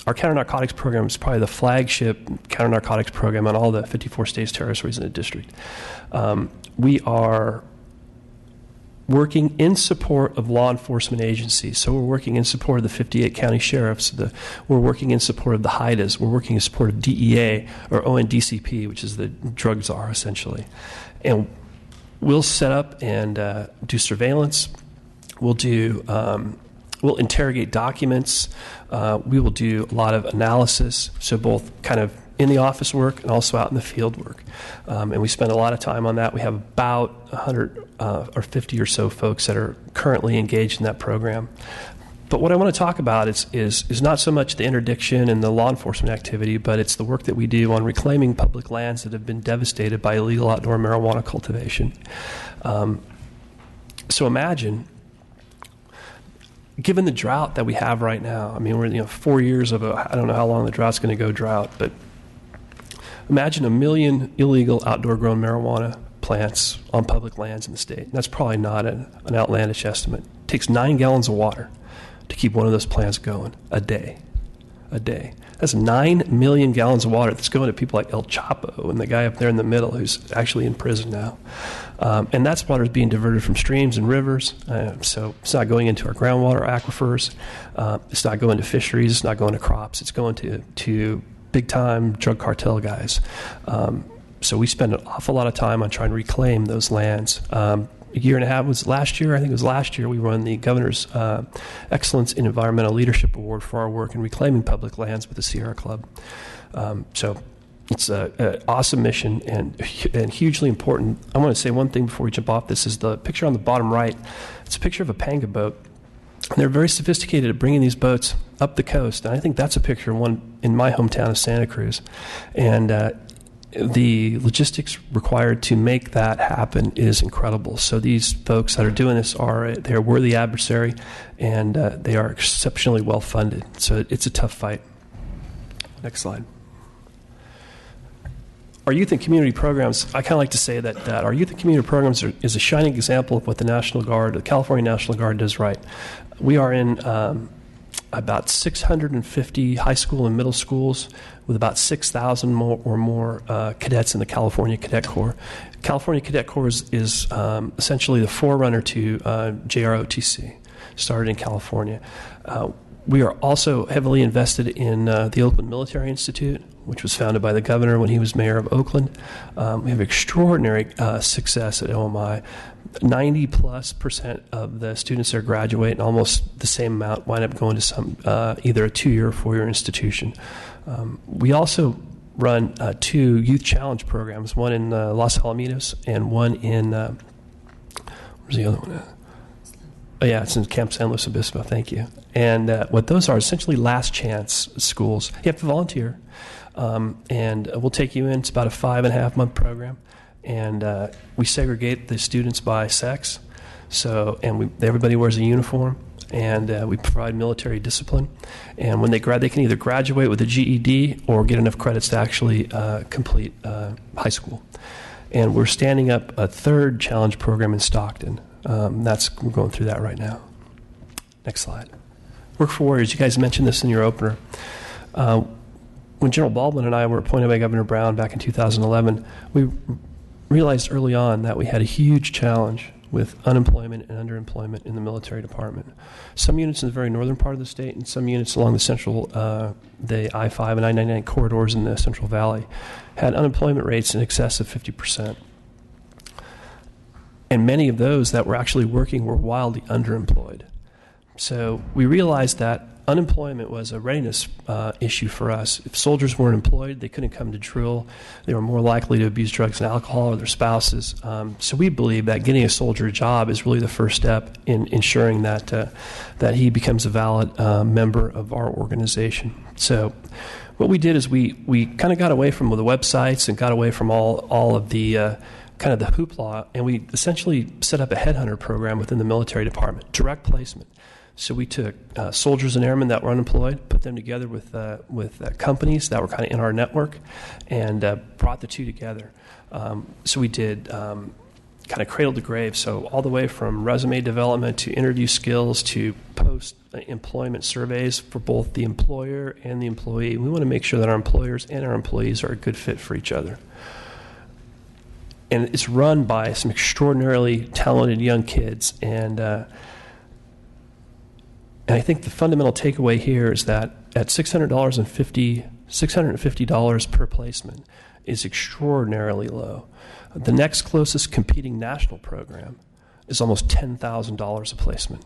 Our counter-narcotics program is probably the flagship counter-narcotics program on all the 54 states, territories, in the district. We are working in support of law enforcement agencies. So we're working in support of the 58 county sheriffs. We're working in support of the HIDAs. We're working in support of DEA, or ONDCP, which is the drug czar, essentially. And we'll set up and do surveillance. We'll interrogate documents. We will do a lot of analysis, so both kind of in the office work and also out in the field work. And we spend a lot of time on that. We have about 100 or 50 or so folks that are currently engaged in that program. But what I want to talk about is not so much the interdiction and the law enforcement activity, but it's the work that we do on reclaiming public lands that have been devastated by illegal outdoor marijuana cultivation. So imagine, given the drought that we have right now, I mean, we're 4 years of I don't know how long the drought's going to go drought, but imagine 1 million illegal outdoor grown marijuana plants on public lands in the state. That's probably not an outlandish estimate. It takes 9 gallons of water to keep one of those plants going a day. A day. That's 9 million gallons of water that's going to people like El Chapo and the guy up there in the middle who's actually in prison now. And that water is being diverted from streams and rivers, so it's not going into our groundwater aquifers. It's not going to fisheries. It's not going to crops. It's going to big-time drug cartel guys. So we spend an awful lot of time on trying to reclaim those lands. A year and a half was last year. I think it was last year we won the Governor's Excellence in Environmental Leadership Award for our work in reclaiming public lands with the Sierra Club. So it's an awesome mission and hugely important. I want to say one thing before we jump off. This is the picture on the bottom right. It's a picture of a panga boat. And they're very sophisticated at bringing these boats up the coast. And I think that's a picture of one in my hometown of Santa Cruz. And the logistics required to make that happen is incredible. So these folks that are doing this they're a worthy adversary, and they are exceptionally well funded. So it's a tough fight. Next slide. Our youth and community programs, I kind of like to say that our youth and community programs is a shining example of what the National Guard, the California National Guard, does right. We are in about 650 high school and middle schools with about 6,000 or more cadets in the California Cadet Corps. California Cadet Corps is essentially the forerunner to JROTC, started in California. We are also heavily invested in the Oakland Military Institute, which was founded by the governor when he was mayor of Oakland. We have extraordinary success at OMI. 90+% of the students there graduate, and almost the same amount wind up going to some either a 2-year or 4-year institution. We also run 2 youth challenge programs, one in Los Alamitos and one in where's the other one? Oh yeah, it's in Camp San Luis Obispo. Thank you. And what those are essentially last chance schools. You have to volunteer, and we'll take you in. It's about a 5.5-month program. And we segregate the students by sex, everybody wears a uniform, and we provide military discipline. And when they can either graduate with a GED or get enough credits to actually complete high school. And we're standing up a 3rd challenge program in Stockton. We're going through that right now. Next slide. Work for Warriors. You guys mentioned this in your opener. When General Baldwin and I were appointed by Governor Brown back in 2011, we realized early on that we had a huge challenge with unemployment and underemployment in the military department. Some units in the very northern part of the state and some units along the central, the I-5 and I-99 corridors in the Central Valley had unemployment rates in excess of 50%. And many of those that were actually working were wildly underemployed. So we realized that unemployment was a readiness issue for us. If soldiers weren't employed, they couldn't come to drill. They were more likely to abuse drugs and alcohol or their spouses. So we believe that getting a soldier a job is really the first step in ensuring that he becomes a valid member of our organization. So what we did is we kind of got away from the websites and got away from all of the kind of the hoopla, and we essentially set up a headhunter program within the military department, direct placement. So we took soldiers and airmen that were unemployed, put them together with companies that were kind of in our network, and brought the two together. So we did kind of cradle to grave. So all the way from resume development to interview skills to post-employment surveys for both the employer and the employee. We want to make sure that our employers and our employees are a good fit for each other. And it's run by some extraordinarily talented young kids. And I think the fundamental takeaway here is that at $650 per placement is extraordinarily low. The next closest competing national program is almost $10,000 a placement.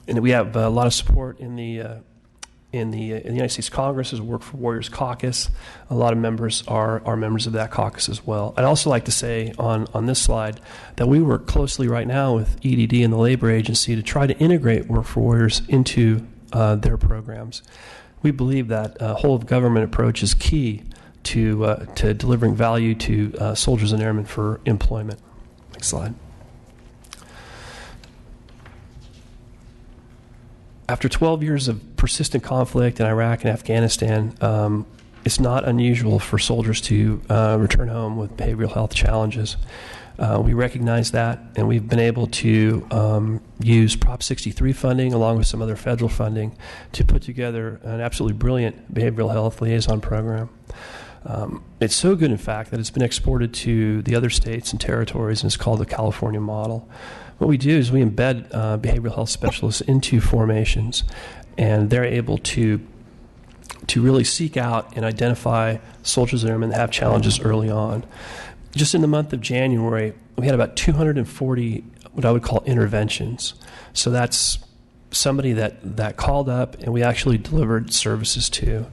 And we have a lot of support in the United States Congress as Work for Warriors Caucus. A lot of members are members of that caucus as well. I'd also like to say on this slide that we work closely right now with EDD and the Labor Agency to try to integrate Work for Warriors into their programs. We believe that a whole-of-government approach is key to delivering value to soldiers and airmen for employment. Next slide. After 12 years of persistent conflict in Iraq and Afghanistan, it's not unusual for soldiers to return home with behavioral health challenges. We recognize that, and we've been able to use Prop 63 funding along with some other federal funding to put together an absolutely brilliant behavioral health liaison program. It's so good, in fact, that it's been exported to the other states and territories, and it's called the California model. What we do is we embed behavioral health specialists into formations, and they're able to really seek out and identify soldiers and airmen that have challenges early on. Just in the month of January, we had about 240 what I would call interventions. So that's somebody that called up and we actually delivered services to.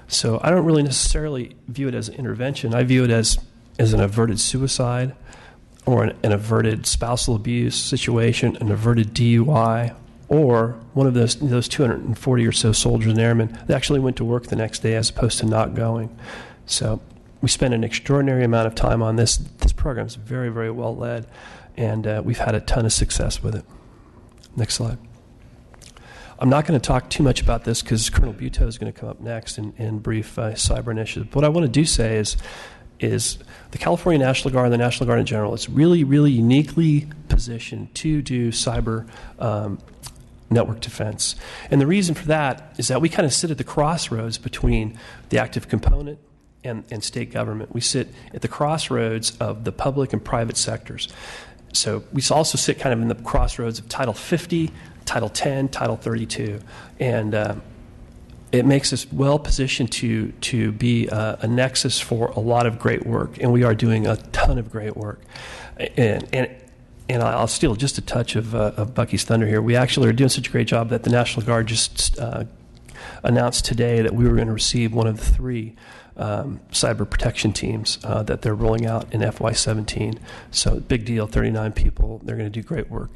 So I don't really necessarily view it as an intervention. I view it as an averted suicide or an averted spousal abuse situation, an averted DUI, or one of those 240 or so soldiers and airmen that actually went to work the next day as opposed to not going. So we spent an extraordinary amount of time on this. This program is very, very well led, and we've had a ton of success with it. Next slide. I'm not going to talk too much about this because Colonel Buteau is going to come up next and brief cyber initiative. What I want to do say is the California National Guard and the National Guard in general, it's really, really uniquely positioned to do cyber network defense. And the reason for that is that we kind of sit at the crossroads between the active component and state government. We sit at the crossroads of the public and private sectors. So we also sit kind of in the crossroads of Title 50, Title 10, Title 32. And it makes us well positioned to be a nexus for a lot of great work. And we are doing a ton of great work. And I'll steal just a touch of Bucky's thunder here. We actually are doing such a great job that the National Guard just announced today that we were going to receive one of the 3 cyber protection teams that they're rolling out in FY17. So big deal, 39 people. They're going to do great work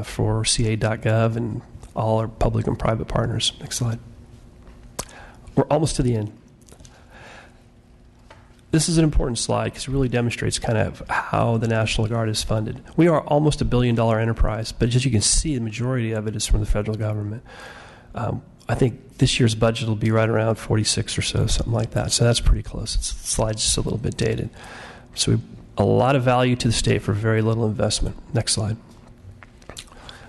for CA.gov and all our public and private partners. Next slide. We're almost to the end. This is an important slide because it really demonstrates kind of how the National Guard is funded. We are almost $1 billion enterprise, but as you can see, the majority of it is from the federal government. I think this year's budget will be right around 46 or so, something like that. So that's pretty close. The slide's just a little bit dated. So a lot of value to the state for very little investment. Next slide.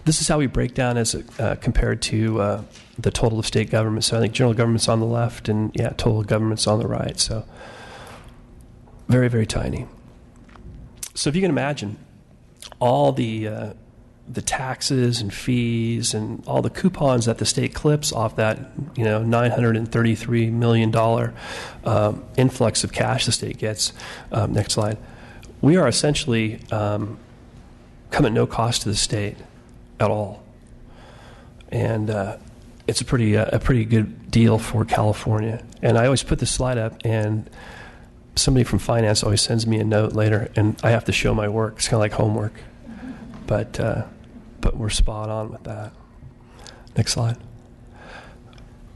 This is how we break down as compared to the total of state government. So I think general government's on the left and, total government's on the right. So very, very tiny. So if you can imagine all the taxes and fees and all the coupons that the state clips off that, $933 million influx of cash the state gets. Next slide. We are essentially come at no cost to the state at all, and it's a pretty good deal for California. And I always put this slide up, and somebody from finance always sends me a note later, and I have to show my work. It's kind of like homework, but we're spot on with that. Next slide.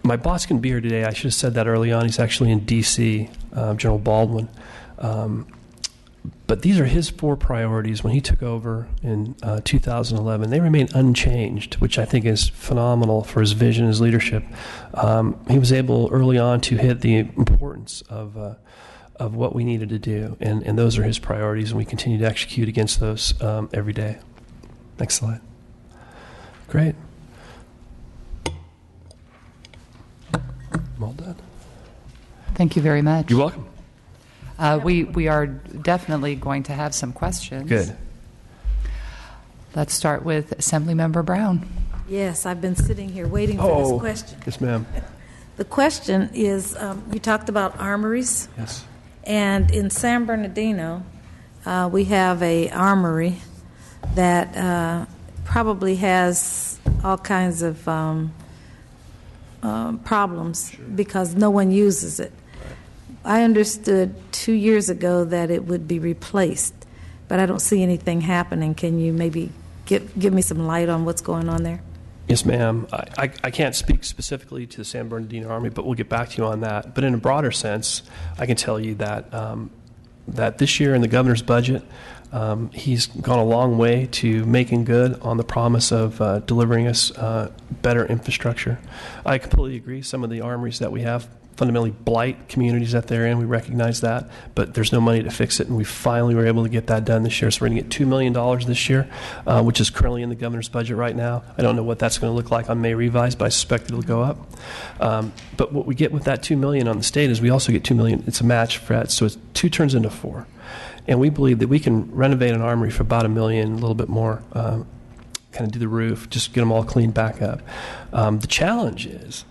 My boss can be here today. I should have said that early on. He's actually in D.C., General Baldwin. But these are his 4 priorities when he took over in 2011. They remain unchanged, which I think is phenomenal for his vision, his leadership. He was able early on to hit the importance of of what we needed to do, and those are his priorities, and we continue to execute against those every day. Next slide. Great. Well done. Thank you very much. You're welcome. We are definitely going to have some questions. Good. Let's start with Assemblymember Brown. Yes, I've been sitting here waiting for this question. Yes, ma'am. The question is, you talked about armories. Yes. And in San Bernardino, we have a armory that probably has all kinds of problems because no one uses it. I understood 2 years ago that it would be replaced, but I don't see anything happening. Can you maybe give me some light on what's going on there? Yes, ma'am. I can't speak specifically to the San Bernardino Army, but we'll get back to you on that. But in a broader sense, I can tell you that that this year in the governor's budget, he's gone a long way to making good on the promise of delivering us better infrastructure. I completely agree. Some of the armories that we have fundamentally blight communities that they're in. We recognize that, but there's no money to fix it, and we finally were able to get that done this year. So we're going to get $2 million this year, which is currently in the governor's budget right now. I don't know what that's going to look like on May revise, but I suspect it'll go up. But what we get with that $2 million on the state is we also get $2 million. It's a match for that, so it's 2 turns into 4. And we believe that we can renovate an armory for about $1 million, a little bit more, kind of do the roof, just get them all cleaned back up. The challenge is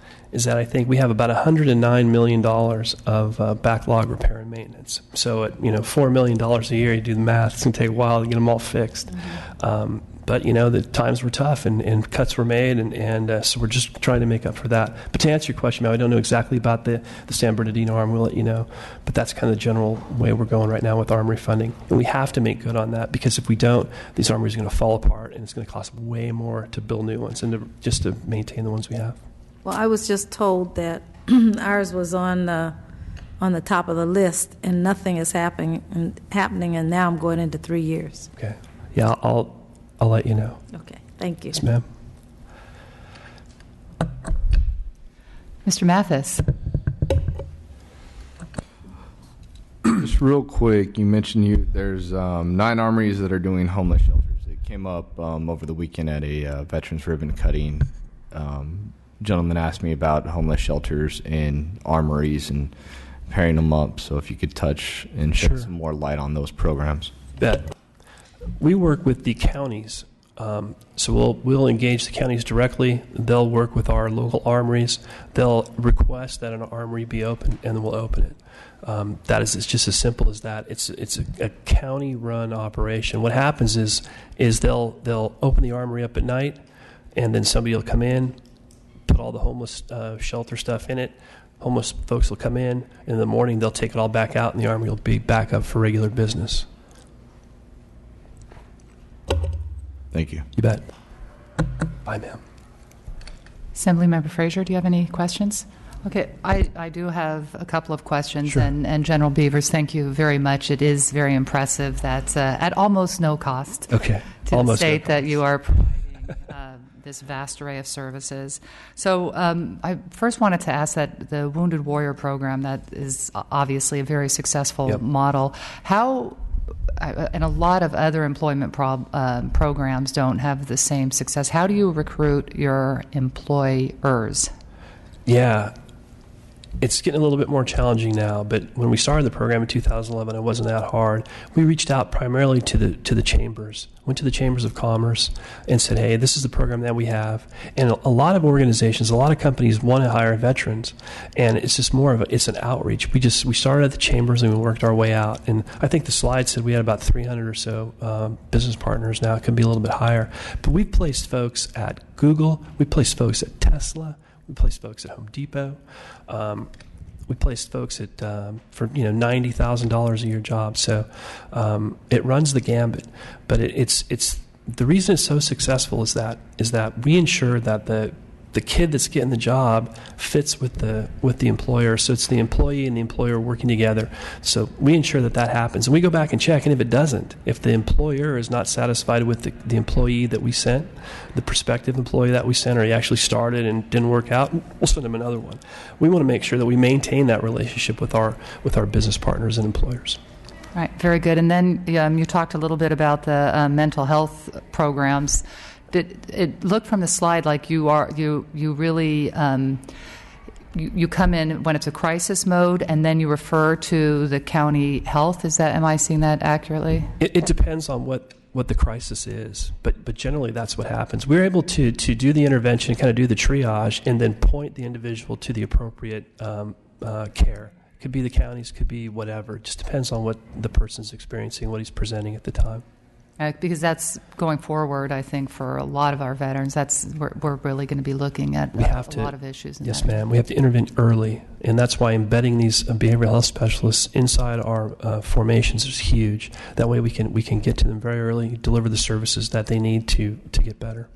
that I think we have about $109 million of backlog repair and maintenance. So at $4 million a year, you do the math, it's going to take a while to get them all fixed. Mm-hmm. But the times were tough and cuts were made, and so we're just trying to make up for that. But to answer your question, I don't know exactly about the San Bernardino Armory. We'll let you know. But that's kind of the general way we're going right now with armory funding. And we have to make good on that, because if we don't, these armories are going to fall apart, and it's going to cost way more to build new ones and just to maintain the ones we have. Well, I was just told that ours was on the top of the list, and nothing is happening, and now I'm going into 3 years. Okay. Yeah, I'll let you know. Okay. Thank you. Yes, ma'am. Mr. Mathis. Just real quick, you mentioned there's 9 armories that are doing homeless shelters. It came up over the weekend at a veterans ribbon cutting. Gentleman asked me about homeless shelters and armories and pairing them up. So if you could touch and shed some more light on those programs. Bet. We work with the counties. So we'll engage the counties directly. They'll work with our local armories. They'll request that an armory be open, and then we'll open it. It's just as simple as that. It's a county-run operation. What happens is they'll open the armory up at night, and then somebody will come in, put all the homeless shelter stuff in it. Homeless folks will come in the morning, they'll take it all back out, and the armory will be back up for regular business. Thank you. You bet. Bye, ma'am. Assemblymember Frazier, do you have any questions? Okay, I do have a couple of questions, Sure. and General Beavers, thank you very much. It is very impressive that at almost no cost Okay. to Almost the state no that you are providing this vast array of services. So I first wanted to ask that the Wounded Warrior program, that is obviously a very successful Yep. model, how, and a lot of other employment programs don't have the same success. How do you recruit your employers? Yeah. It's getting a little bit more challenging now, but when we started the program in 2011, it wasn't that hard. We reached out primarily to the chambers, went to the chambers of commerce and said, hey, this is the program that we have. And a lot of organizations, a lot of companies want to hire veterans, and it's just more of it's an outreach. We started at the chambers and we worked our way out. And I think the slide said we had about 300 or so business partners now. It could be a little bit higher. But we've placed folks at Google. We placed folks at Tesla. We placed folks at Home Depot. We placed folks at for $90,000 a year jobs. So it runs the gambit. But it's the reason it's so successful is that we ensure that the kid that's getting the job fits with the employer, so it's the employee and the employer working together. So we ensure that happens, and we go back and check. And if it doesn't, if the employer is not satisfied with the employee that we sent, the prospective employee that we sent, or he actually started and didn't work out, we'll send him another one. We want to make sure that we maintain that relationship with our business partners and employers. Right, very good. And then you talked a little bit about the mental health programs. It looked from the slide like you really you come in when it's a crisis mode, and then you refer to the county health. Am I seeing that accurately? It depends on what the crisis is, but generally that's what happens. We're able to do the intervention, kind of do the triage, and then point the individual to the appropriate care. Could be the counties, could be whatever. It just depends on what the person's experiencing, what he's presenting at the time. Because that's going forward, I think, for a lot of our veterans. We're really going to be looking at a lot of issues. Yes, ma'am. We have to intervene early, and that's why embedding these behavioral health specialists inside our formations is huge. That way, we can get to them very early, deliver the services that they need to get better.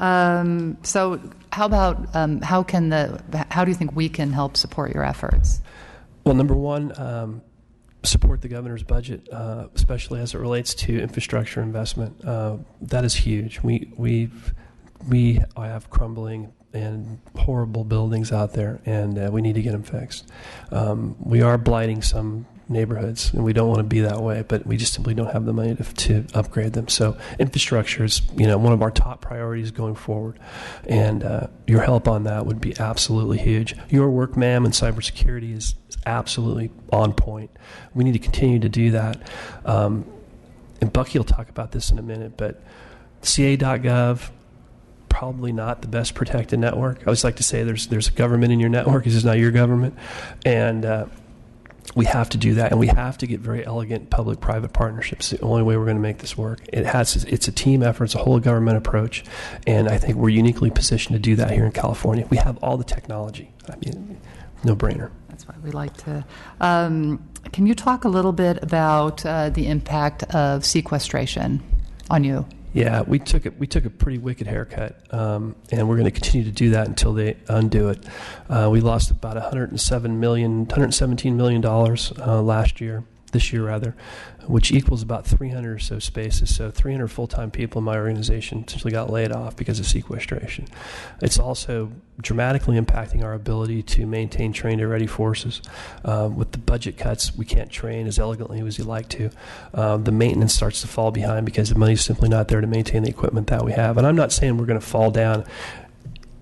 So, how about how do you think we can help support your efforts? Well, number one. Support the governor's budget, especially as it relates to infrastructure investment. That is huge. We have crumbling and horrible buildings out there, and we need to get them fixed. We are blighting some neighborhoods, and we don't want to be that way, but we just simply don't have the money to upgrade them. So infrastructure is one of our top priorities going forward, and your help on that would be absolutely huge. Your work, ma'am, in cybersecurity is absolutely on point. We need to continue to do that. And Bucky will talk about this in a minute, but ca.gov, probably not the best protected network. I always like to say there's a government in your network. It's just not your government. And we have to do that, and we have to get very elegant public-private partnerships. The only way we're going to make this work. It's a team effort. It's a whole government approach, and I think we're uniquely positioned to do that here in California. We have all the technology. I mean, no-brainer. That's why we like to. Can you talk a little bit about the impact of sequestration on you? Yeah, we took a pretty wicked haircut, and we're going to continue to do that until they undo it. We lost about $117 million this year, which equals about 300 or so spaces. So 300 full-time people in my organization essentially got laid off because of sequestration. It's also dramatically impacting our ability to maintain trained and ready forces. With the budget cuts, we can't train as elegantly as we'd like to. The maintenance starts to fall behind because the money's simply not there to maintain the equipment that we have. And I'm not saying we're going to fall down.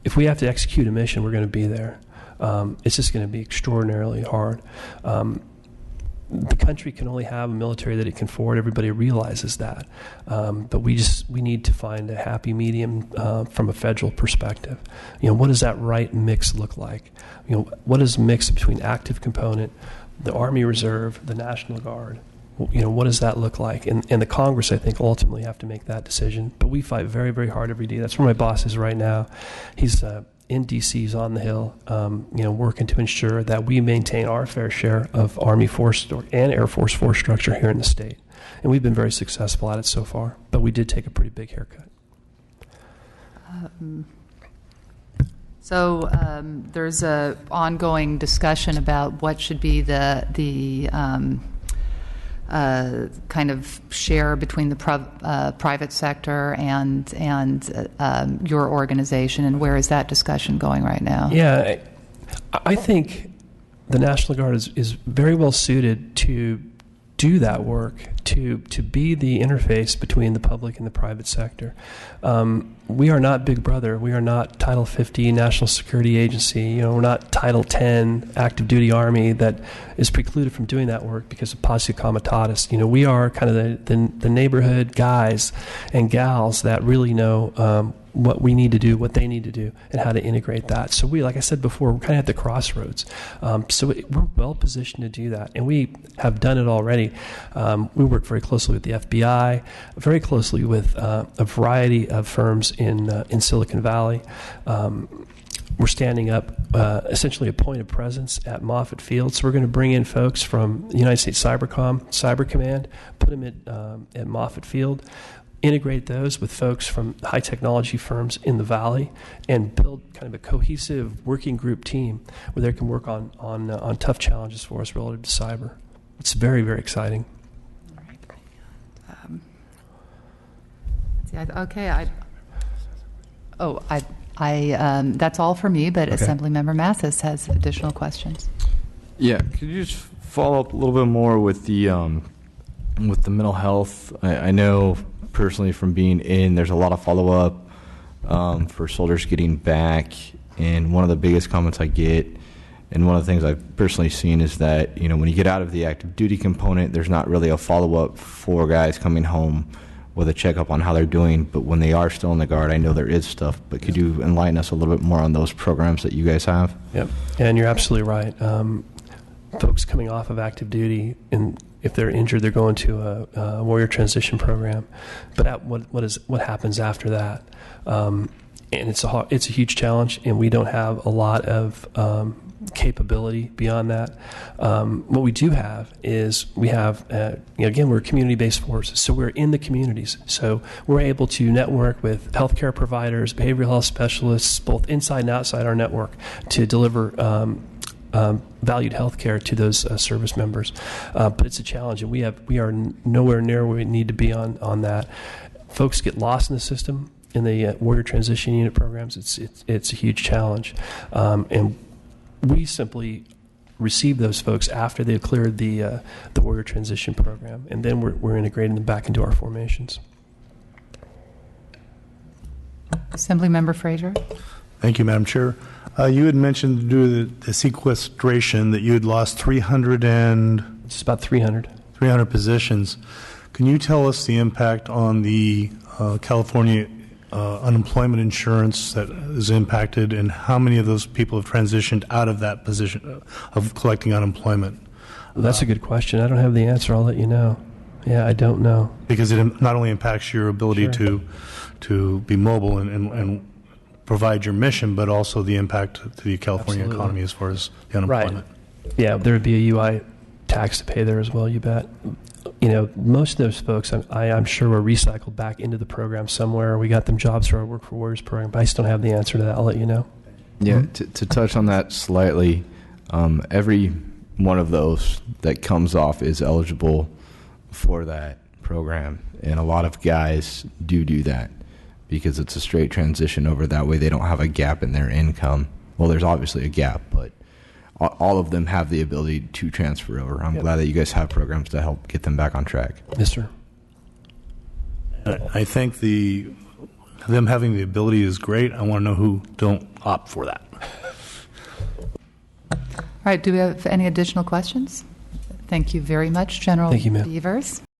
If we have to execute a mission, we're going to be there. It's just going to be extraordinarily hard. The country can only have a military that it can afford. Everybody realizes that, but we need to find a happy medium from a federal perspective. What does that right mix look like? What is the mix between active component, the Army Reserve, the National Guard? What does that look like? And the Congress, I think, ultimately have to make that decision. But we fight very, very hard every day. That's where my boss is right now. He's in D.C., he's on the Hill, working to ensure that we maintain our fair share of Army force and Air Force force structure here in the state. And we've been very successful at it so far, but we did take a pretty big haircut. So there's an ongoing discussion about what should be the kind of share between the private sector and your organization, and where is that discussion going right now? Yeah, I think the National Guard is very well suited to do that work, to be the interface between the public and the private sector. We are not Big Brother. We are not Title 50 National Security Agency. We're not Title 10 Active Duty Army that is precluded from doing that work because of posse comitatus. We are kind of the neighborhood guys and gals that really know what we need to do, what they need to do, and how to integrate that. So we, like I said before, we're kind of at the crossroads. We're well positioned to do that, and we have done it already. We work very closely with the FBI, very closely with a variety of firms in Silicon Valley. We're standing up essentially a point of presence at Moffett Field. So we're going to bring in folks from the United States Cyber Command, put them at Moffett Field. integrate those with folks from high technology firms in the Valley and build kind of a cohesive working group team where they can work on tough challenges for us relative to cyber. It's very, very exciting. That's all for me, but Okay. Assemblymember Mathis has additional questions. Yeah, could you just follow up a little bit more with the mental health? I know personally from being in, there's a lot of follow up for soldiers getting back, and one of the biggest comments I get, and one of the things I've personally seen, is that when you get out of the active duty component, there's not really a follow up for guys coming home with a checkup on how they're doing. But when they are still in the Guard, I know there is stuff. But could you enlighten us a little bit more on those programs that you guys have? Yep, and you're absolutely right. Folks coming off of active duty, and if they're injured, they're going to a warrior transition program. But what happens after that? And it's a huge challenge, and we don't have a lot of capability beyond that. What we do have is we have, again, we're a community-based force, so we're in the communities. So we're able to network with healthcare providers, behavioral health specialists, both inside and outside our network, to deliver valued health care to those service members. But it's a challenge, and we are nowhere near where we need to be on that. Folks get lost in the system in the Warrior Transition Unit programs. It's a huge challenge, and we simply receive those folks after they've cleared the Warrior Transition program, and then we're integrating them back into our formations. Assemblymember Frazier. Thank you, Madam Chair. You had mentioned due to the sequestration that you had lost 300 It's about 300 positions. Can you tell us the impact on the California unemployment insurance that is impacted, and how many of those people have transitioned out of that position of collecting unemployment? Well, that's a good question. I don't have the answer. I'll let you know. Yeah, I don't know. Because it not only impacts your ability Sure. to be mobile and provide your mission, but also the impact to the California Absolutely. economy as far as the unemployment. Yeah, there would be a UI tax to pay there as well, you bet. Most of those folks, I'm sure, were recycled back into the program somewhere. We got them jobs through our Work for Warriors program, but I just don't have the answer to that. I'll let you know. Yeah, to touch on that slightly, every one of those that comes off is eligible for that program, and a lot of guys do that because it's a straight transition over. That way they don't have a gap in their income. Well, there's obviously a gap, but all of them have the ability to transfer over. I'm glad that you guys have programs to help get them back on track. Yes, sir. I think them having the ability is great. I want to know who don't opt for that. All right, do we have any additional questions? Thank you very much, General Thank you, ma'am. Beavers.